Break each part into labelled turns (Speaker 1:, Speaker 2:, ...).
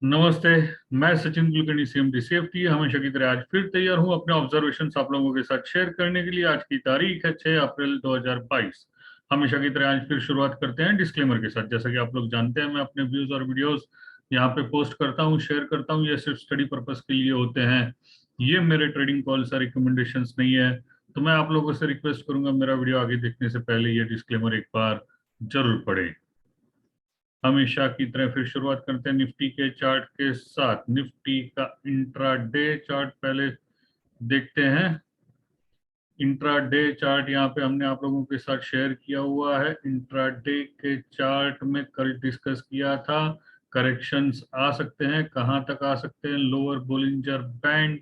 Speaker 1: नमस्ते। मैं Sachin Kulkarni, CMD safety हमेशा की तरह आज फिर तैयार हूं अपने ऑब्जर्वेशंस आप लोगों के साथ शेयर करने के लिए। आज की तारीख है 6 अप्रैल 2022। हमेशा की तरह आज फिर शुरुआत करते हैं डिस्क्लेमर के साथ। जैसा कि आप लोग जानते हैं, मैं अपने व्यूज और वीडियोस यहाँ पे पोस्ट करता हूँ, शेयर करता हूँ। ये सिर्फ स्टडी पर्पस के लिए होते हैं। ये मेरे ट्रेडिंग कॉल्स या रिकमेंडेशंस नहीं है। तो मैं आप लोगों से रिक्वेस्ट करूंगा, मेरा वीडियो आगे देखने से पहले ये डिस्क्लेमर एक बार जरूर पढ़े। हमेशा की तरह फिर शुरुआत करते हैं निफ्टी के चार्ट के साथ। निफ्टी का इंट्राडे चार्ट पहले देखते हैं। इंट्राडे चार्ट यहाँ पे हमने आप लोगों के साथ शेयर किया हुआ है। इंट्राडे के चार्ट में कल डिस्कस किया था, करेक्शंस आ सकते हैं। कहां तक आ सकते हैं? Lower Bollinger band,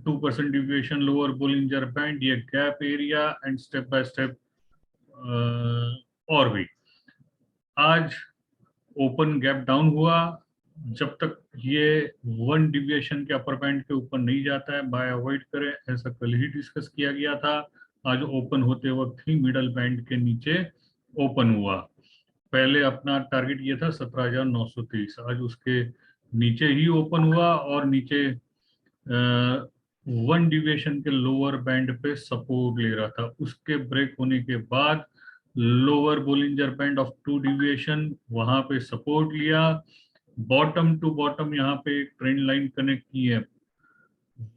Speaker 1: 2% deviation lower Bollinger band, ये gap area and step by step. और भी आज ओपन गैप डाउन हुआ। जब तक ये 1 डिविएशन के अपर बैंड के ऊपर नहीं जाता है, बाय अवॉइड करें, ऐसा कल ही डिस्कस किया गया था। आज ओपन होते वक्त ही मिडल बैंड के नीचे ओपन हुआ। पहले अपना टारगेट ये था 17,923, आज उसके नीचे ही ओपन हुआ और नीचे 1 डिविएशन के लोअर बैंड पे सपोर्ट ले रहा था। उसके ब्रेक होने के बाद lower Bollinger band of 2 deviation, वहां पे सपोर्ट लिया। बॉटम टू बॉटम यहाँ पे एक ट्रेंड लाइन कनेक्ट की है,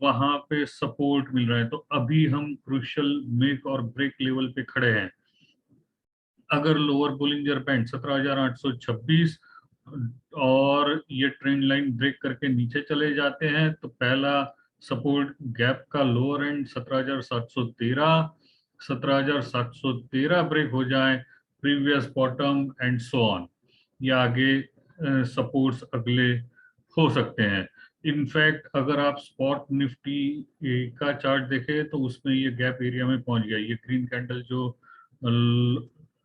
Speaker 1: वहां पे सपोर्ट मिल रहा है। तो अभी हम क्रुशियल मेक और ब्रेक लेवल पे खड़े हैं। अगर लोअर बोलिंजर बैंड 17,826 और ये ट्रेंड लाइन ब्रेक करके नीचे चले जाते हैं, तो पहला सपोर्ट गैप का लोअर एंड 17,713, 17,713 ब्रेक हो जाए, previous bottom and so on, या आगे सपोर्ट्स अगले हो सकते हैं। इनफैक्ट अगर आप स्पॉट निफ्टी का चार्ट देखें तो उसमें ये गैप एरिया में पहुंच गया। ये ग्रीन कैंडल जो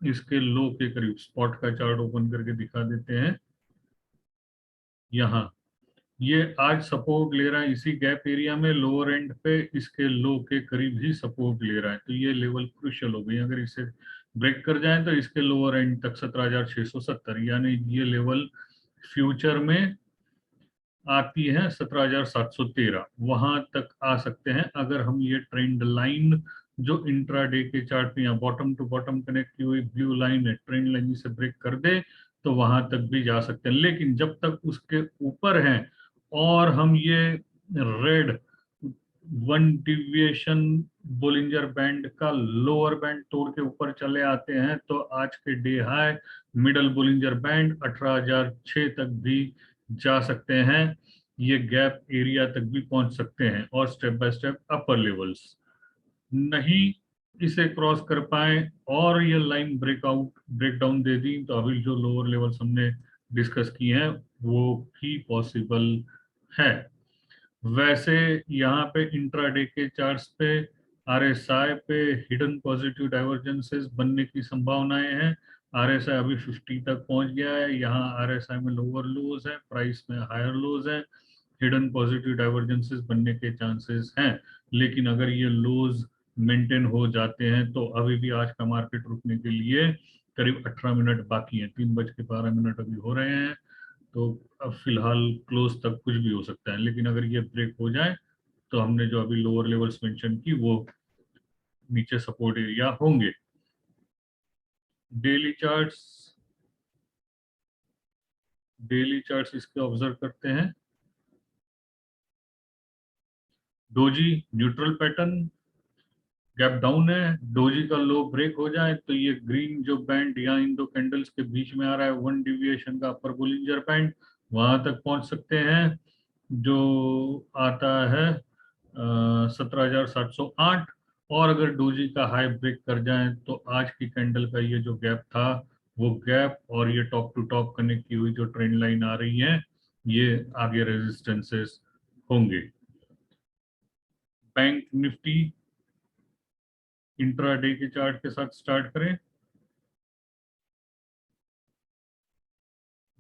Speaker 1: इसके लो के करीब, स्पॉट का चार्ट ओपन करके दिखा देते हैं। यहाँ ये आज सपोर्ट ले रहा है इसी गैप एरिया में, लोअर एंड पे इसके लो के करीब ही सपोर्ट ले रहा है। तो ये लेवल क्रुशियल हो गई। अगर इसे ब्रेक कर जाए तो इसके लोअर एंड तक 17,670, यानी ये लेवल फ्यूचर में आती है 17,713, वहां तक आ सकते हैं। अगर हम ये ट्रेंड लाइन जो इंट्राडे के चार्ट में या बॉटम टू बॉटम कनेक्ट की हुई ब्लू लाइन है, ट्रेंड लाइन से ब्रेक कर दे तो वहां तक भी जा सकते हैं। लेकिन जब तक उसके ऊपर हैं और हम ये रेड 1 डिविएशन बोलिंजर बैंड का लोअर बैंड तोड़ के ऊपर चले आते हैं, तो आज के day high middle Bollinger band 18,006 तक भी जा सकते हैं। ये गैप एरिया तक भी पहुंच सकते हैं और step by step upper levels नहीं इसे क्रॉस कर पाए और ये लाइन ब्रेकआउट ब्रेकडाउन दे दी, तो अभी जो लोअर लेवल्स हमने डिस्कस किए हैं वो भी पॉसिबल है। वैसे यहाँ पे इंट्राडे के चार्ट्स पे आरएसआई पे हिडन पॉजिटिव डाइवर्जेंसेस बनने की संभावनाएं हैं। आरएसआई अभी 50 तक पहुंच गया है। यहाँ आरएसआई में लोअर लोज है, प्राइस में हायर लोज है। हिडन पॉजिटिव डाइवर्जेंसेस बनने के चांसेस हैं। लेकिन अगर ये लोज मेंटेन हो जाते हैं तो अभी भी आज का मार्केट रुकने के लिए करीब 18 मिनट बाकी हैं। 3:12 अभी हो रहे हैं। तो अब फिलहाल क्लोज तक कुछ भी हो सकता है। लेकिन अगर ये ब्रेक हो जाए तो हमने जो अभी लोअर लेवल्स मेंशन की वो नीचे सपोर्ट एरिया होंगे। डेली चार्ट्स, डेली चार्ट्स इसके ऑब्जर्व करते हैं। Doji neutral pattern, gap down है। डोजी का लो ब्रेक हो जाए तो ये ग्रीन जो बैंड यहाँ इन दो कैंडल्स के बीच में आ रहा है, 1 डिविएशन का अपर बोलिंजर बैंड, वहां तक पहुंच सकते हैं, जो आता है 17,708। और अगर डोजी का हाई ब्रेक कर जाए तो आज की कैंडल का ये जो गैप था वो गैप और ये टॉप टू टॉप कनेक्ट की हुई जो ट्रेंड लाइन आ रही है, ये आगे रेजिस्टेंसेस होंगे। बैंक निफ्टी इंट्राडे के चार्ट के साथ स्टार्ट करें।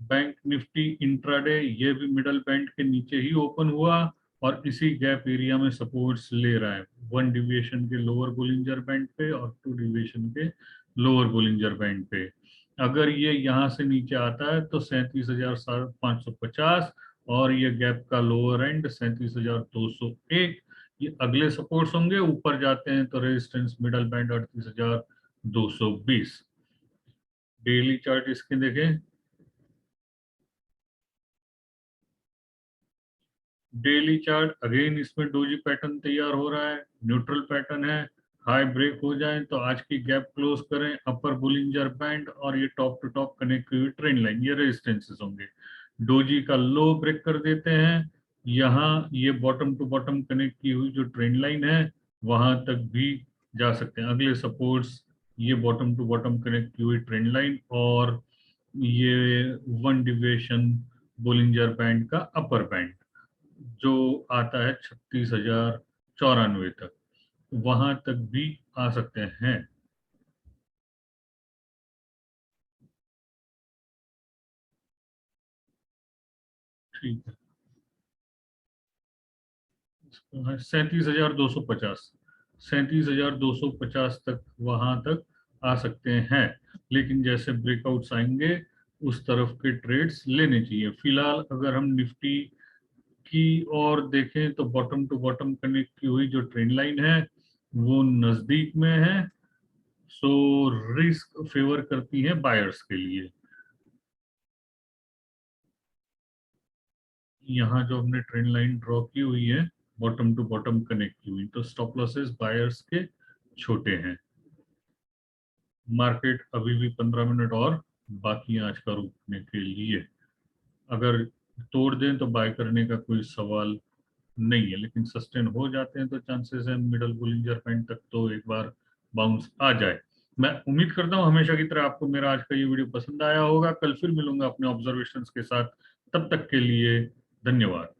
Speaker 1: बैंक निफ्टी इंट्राडे ये भी मिडल बैंड के नीचे ही ओपन हुआ और इसी गैप एरिया में सपोर्ट्स ले रहा है, 1 डिविएशन के लोअर बोलिंजर बैंड पे और 2 डिविएशन के लोअर बोलिंजर बैंड पे। अगर ये यहाँ से नीचे आता है तो 37,550 और ये गैप का लोअर एंड 37,201। ये अगले सपोर्ट्स होंगे, ऊपर जाते हैं तो resistance middle band 38,220। Daily chart इसके देखें, डेली चार्ट अगेन इसमें डोजी पैटर्न तैयार हो रहा है, न्यूट्रल पैटर्न है। हाई ब्रेक हो जाए तो आज की गैप क्लोज करें, अपर बुलिंजर बैंड और ये टॉप टू टॉप कनेक्ट हुई ट्रेंड लाइन, ये रेजिस्टेंसेस होंगे। डोजी का लो ब्रेक कर देते हैं, यहाँ ये बॉटम टू बॉटम कनेक्ट की हुई जो ट्रेंड लाइन है वहां तक भी जा सकते हैं। अगले सपोर्ट्स ये बॉटम टू बॉटम कनेक्ट की हुई ट्रेंड लाइन और ये वन डिविएशन बोलिंजर बैंड का अपर बैंड जो आता है 36,094 तक, वहां तक भी आ सकते हैं। ठीक है, 37,250, 37,250 तक वहां तक आ सकते हैं। लेकिन जैसे ब्रेकआउट्स आएंगे उस तरफ के ट्रेड्स लेने चाहिए। फिलहाल अगर हम निफ्टी की और देखें तो बॉटम टू बॉटम कनेक्ट की हुई जो ट्रेंड लाइन है वो नजदीक में है, सो रिस्क फेवर करती है बायर्स के लिए। यहाँ जो हमने ट्रेंड लाइन ड्रॉ की हुई है बॉटम टू बॉटम कनेक्ट की हुई, तो स्टॉप लॉसेस बायर्स के छोटे हैं। मार्केट अभी भी 15 मिनट और बाकी है आज का रुकने के लिए। अगर तोड़ दें तो बाय करने का कोई सवाल नहीं है, लेकिन सस्टेन हो जाते हैं तो चांसेस है मिडल बुलिंजर बैंड तक तो एक बार बाउंस आ जाए। मैं उम्मीद करता हूँ हमेशा की तरह आपको मेरा आज का ये वीडियो पसंद आया होगा। कल फिर मिलूंगा अपने ऑब्जर्वेशंस के साथ, तब तक के लिए धन्यवाद।